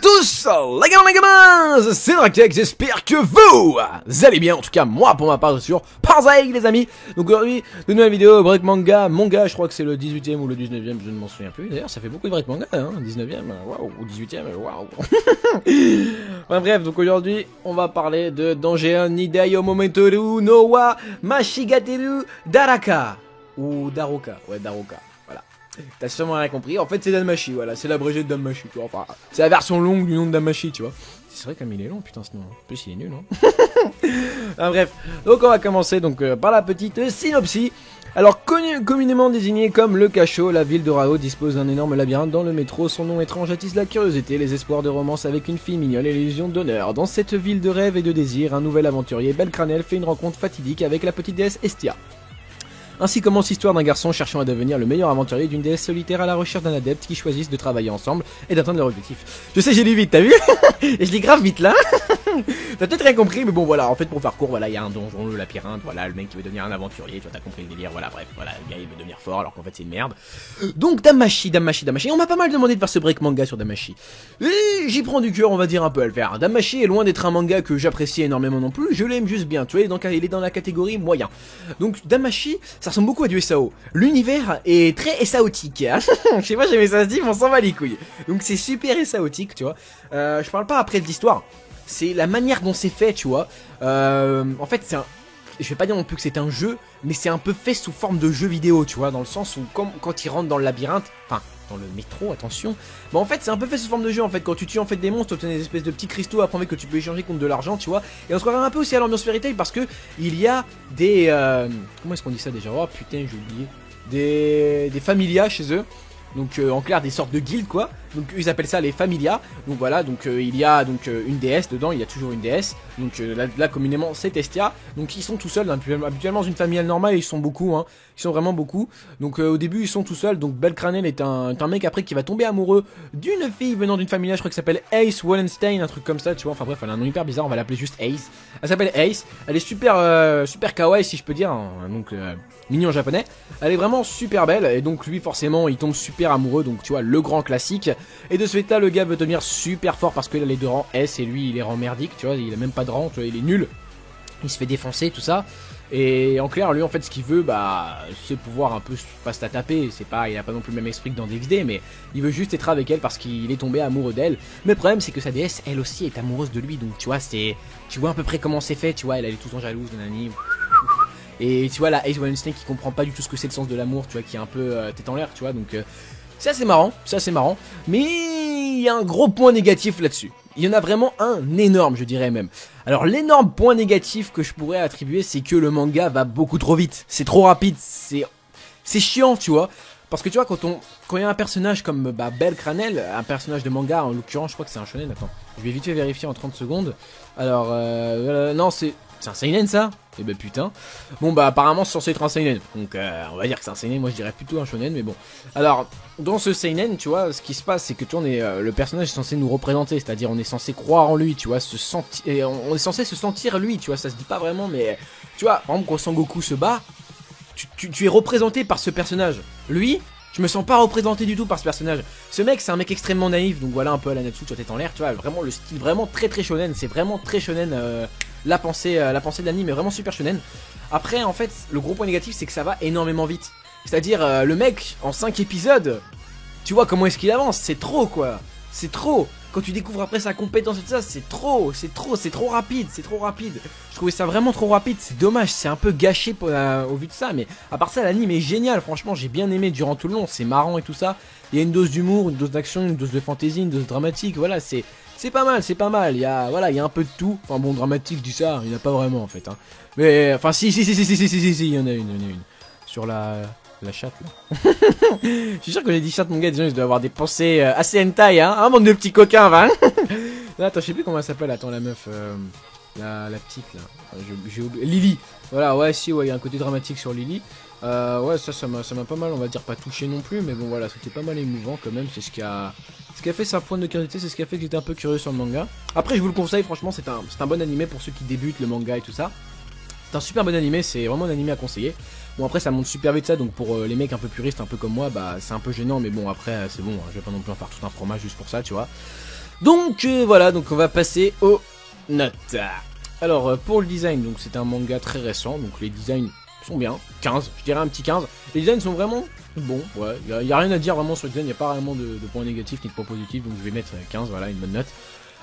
tous, les gamins, c'est Draktek, j'espère que vous allez bien, en tout cas moi pour ma part sur Parzai les amis. Donc aujourd'hui, de nouvelles vidéos, break manga, je crois que c'est le 18ème ou le 19ème, je ne m'en souviens plus. D'ailleurs ça fait beaucoup de break manga, hein, 19ème, waouh, ou 18ème, waouh. Enfin, bref, donc aujourd'hui on va parler de Dangean Nidai Momotoru no wa Mashigateru Daraka, ou Daroka, ouais Daroka. T'as sûrement rien compris, en fait c'est Danmachi, voilà, c'est l'abrégé de Danmachi, tu vois, enfin, c'est la version longue du nom de Danmachi, tu vois. C'est vrai comme il est long, putain, ce nom, en plus il est nul, hein. Enfin, bref, donc on va commencer donc par la petite synopsis. Alors, communément désigné comme le cachot, la ville de Rao dispose d'un énorme labyrinthe dans le métro. Son nom étrange attise la curiosité, les espoirs de romance avec une fille mignonne et l'illusion d'honneur. Dans cette ville de rêve et de désir, un nouvel aventurier, Belcranel, fait une rencontre fatidique avec la petite déesse Estia. Ainsi commence l'histoire d'un garçon cherchant à devenir le meilleur aventurier d'une déesse solitaire à la recherche d'un adepte qui choisissent de travailler ensemble et d'atteindre leur objectif. Je sais, j'ai lu vite, t'as vu? Et je lis grave vite là. T'as peut-être rien compris, mais bon voilà, en fait pour faire court, voilà, il y a un donjon, le labyrinthe, voilà, le mec qui veut devenir un aventurier, tu vois, t'as compris le délire, voilà, bref, voilà, le gars il veut devenir fort alors qu'en fait c'est une merde. Donc Danmachi, on m'a pas mal demandé de faire ce break manga sur Danmachi. Et j'y prends du cœur, on va dire un peu à le faire. Danmachi est loin d'être un manga que j'apprécie énormément non plus, je l'aime juste bien, tu vois, il est dans la catégorie moyen. Donc Danmachi, ça ressemble beaucoup à du SAO. L'univers est très SAOtique. Hein. Je sais pas, j'aimais ça se dit, mais on s'en va les couilles. Donc c'est super SAOtique, tu vois. Je parle pas après de l'histoire. C'est la manière dont c'est fait, tu vois. En fait, c'est un... Je vais pas dire non plus que c'est un jeu, mais c'est un peu fait sous forme de jeu vidéo, tu vois. Dans le sens où, comme quand ils rentrent dans le labyrinthe, enfin, dans le métro, attention. Bah en fait, c'est un peu fait sous forme de jeu, en fait. Quand tu tues en fait des monstres, tu obtiens des espèces de petits cristaux après que tu peux échanger contre de l'argent, tu vois. Et on se croirait un peu aussi à l'ambiance Fairy Tail parce que il y a des... Comment est-ce qu'on dit ça déjà? Oh putain, j'ai oublié. Des familias chez eux. Donc en clair des sortes de guildes quoi. Donc ils appellent ça les familias. Donc voilà, donc il y a donc une déesse dedans, il y a toujours une déesse. Donc là communément c'est Estia. Donc ils sont tout seuls, habituellement dans une famille normale ils sont beaucoup hein. Ils sont vraiment beaucoup. Donc au début ils sont tout seuls. Donc Belcranel est un mec après qui va tomber amoureux d'une fille venant d'une familia, je crois qu'elle s'appelle Ace Wallenstein, un truc comme ça, tu vois. Enfin bref, elle a un nom hyper bizarre, on va l'appeler juste Ace. Elle s'appelle Ace, elle est super super kawaii si je peux dire, hein. Donc mignon japonais. Elle est vraiment super belle et donc lui forcément il tombe super amoureux, donc tu vois le grand classique. Et de ce fait là le gars veut devenir super fort parce qu'il a les deux rangs S et lui il est rang merdique, tu vois, il a même pas de rang, tu vois, il est nul. Il se fait défoncer tout ça. Et en clair lui en fait ce qu'il veut bah c'est pouvoir un peu pas se la taper, c'est pas, il a pas non plus le même esprit que dans DxD, mais il veut juste être avec elle parce qu'il est tombé amoureux d'elle. Mais le problème c'est que sa déesse elle aussi est amoureuse de lui, donc tu vois c'est, tu vois à peu près comment c'est fait, tu vois, elle est tout le temps jalouse de Nani. Et tu vois la Ace Wallenstein qui comprend pas du tout ce que c'est le sens de l'amour, tu vois, qui est un peu tête en l'air, tu vois, donc c'est assez marrant, mais il y a un gros point négatif là-dessus. Il y en a vraiment un énorme, je dirais même. Alors l'énorme point négatif que je pourrais attribuer, c'est que le manga va beaucoup trop vite. C'est trop rapide, c'est chiant, tu vois. Parce que tu vois, quand il y a un personnage comme Belcranel, un personnage de manga, en l'occurrence, je crois que c'est un shonen, attends. Je vais vite fait vérifier en 30 secondes. Alors, non, c'est un seinen ça? Eh ben putain. Bon bah apparemment c'est censé être un seinen. Donc on va dire que c'est un seinen, moi je dirais plutôt un shonen, mais bon. Alors, dans ce seinen, tu vois, ce qui se passe, c'est que tu vois, le personnage est censé nous représenter, c'est-à-dire on est censé croire en lui, tu vois, on est censé se sentir lui, tu vois, ça se dit pas vraiment, mais tu vois, par exemple quand Sangoku se bat, tu es représenté par ce personnage. Lui, je me sens pas représenté du tout par ce personnage. Ce mec, c'est un mec extrêmement naïf, donc voilà un peu à la Natsu, tu vois, tête en l'air, tu vois, vraiment le style vraiment très shonen, c'est vraiment très shonen, la pensée de l'anime est vraiment super shonen. Après, en fait, le gros point négatif, c'est que ça va énormément vite. C'est-à-dire, le mec, en 5 épisodes, tu vois comment est-ce qu'il avance, c'est trop quoi, c'est trop. Quand tu découvres après sa compétence et tout ça, c'est trop rapide, Je trouvais ça vraiment trop rapide, c'est dommage, c'est un peu gâché au vu de ça, mais à part ça, l'anime est génial, franchement, j'ai bien aimé durant tout le long, c'est marrant et tout ça. Il y a une dose d'humour, une dose d'action, une dose de fantasy, une dose dramatique, voilà, c'est pas mal, il y a un peu de tout. Enfin bon, dramatique, je dis ça, il n'y en a pas vraiment en fait, hein. Mais, enfin si, il y en a une. Sur la chatte là. Je suis sûr que j'ai dit chatte mon gars, des gens ils doivent avoir des pensées assez hentai, hein, un bande de petits coquins, va. Là, attends, je sais plus comment elle s'appelle, attends, la meuf, la petite là, j'ai oublié, Lily. Voilà, ouais, si, ouais, il y a un côté dramatique sur Lily. Ouais, ça m'a pas mal, on va dire, pas touché non plus, mais bon voilà, c'était pas mal émouvant quand même, c'est ce qui a fait sa pointe de curiosité, c'est ce qui a fait que j'étais un peu curieux sur le manga. Après, je vous le conseille, franchement, c'est un bon animé pour ceux qui débutent le manga et tout ça. C'est un super bon animé, c'est vraiment un animé à conseiller. Bon après ça monte super vite ça, donc pour les mecs un peu puristes, un peu comme moi, bah c'est un peu gênant, mais bon après c'est bon, hein, je vais pas non plus en faire tout un fromage juste pour ça, tu vois. Donc voilà, donc on va passer aux notes. Alors pour le design, donc c'est un manga très récent, donc les designs sont bien, 15, je dirais un petit 15. Les designs sont vraiment bons, ouais, y a rien à dire vraiment sur le design, il n'y a pas vraiment de points négatifs ni de points positifs, donc je vais mettre 15, voilà, une bonne note.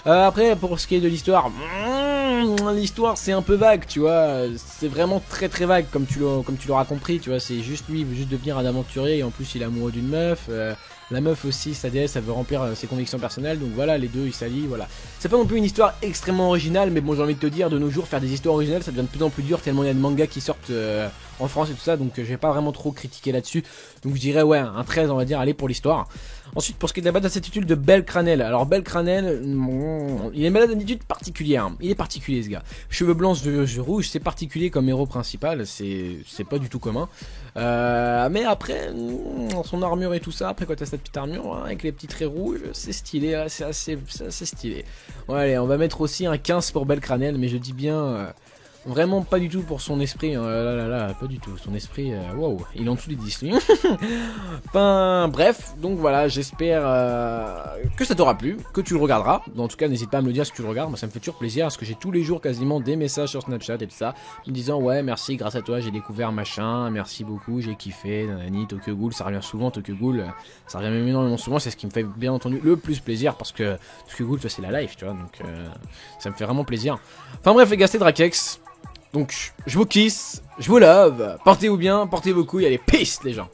Après, pour ce qui est de l'histoire, l'histoire c'est un peu vague, tu vois, c'est vraiment très vague comme tu l'auras compris, tu vois, c'est juste lui, il veut juste devenir un aventurier et en plus il est amoureux d'une meuf, la meuf aussi, sa déesse, elle veut remplir ses convictions personnelles, donc voilà, les deux ils s'allient, voilà. C'est pas non plus une histoire extrêmement originale, mais bon, j'ai envie de te dire, de nos jours, faire des histoires originales, ça devient de plus en plus dur, tellement il y a de mangas qui sortent en France et tout ça, donc je vais pas vraiment trop critiquer là-dessus, donc je dirais ouais, un 13 on va dire, allez pour l'histoire. Ensuite, pour ce qui est de la base d'attitude de Belcranel, alors Belcranel, il est malade d'attitude particulière, il est particulier ce gars. Cheveux blancs, yeux rouges, c'est particulier comme héros principal, c'est pas du tout commun. Mais après, son armure et tout ça, après quand t'as cette petite armure, hein, avec les petits traits rouges, c'est stylé, hein, c'est assez stylé. Bon allez, on va mettre aussi un 15 pour Belcranel, mais je dis bien... vraiment pas du tout pour son esprit, hein. Là, pas du tout, son esprit, wow, il est en dessous des 10 lui. Enfin bref, donc voilà, j'espère que ça t'aura plu, que tu le regarderas. En tout cas n'hésite pas à me le dire si tu le regardes, moi ça me fait toujours plaisir parce que j'ai tous les jours quasiment des messages sur Snapchat et tout ça, me disant ouais merci, grâce à toi j'ai découvert machin, merci beaucoup, j'ai kiffé, nanani, Tokyo Ghoul, ça revient souvent, Tokyo Ghoul, ça revient même énormément souvent, c'est ce qui me fait bien entendu le plus plaisir parce que Tokyo Ghoul c'est la life, tu vois, donc ça me fait vraiment plaisir. Enfin bref les gars, c'était Drakex. Donc, je vous kiss, je vous love, portez-vous bien, portez vos couilles, allez, peace les gens.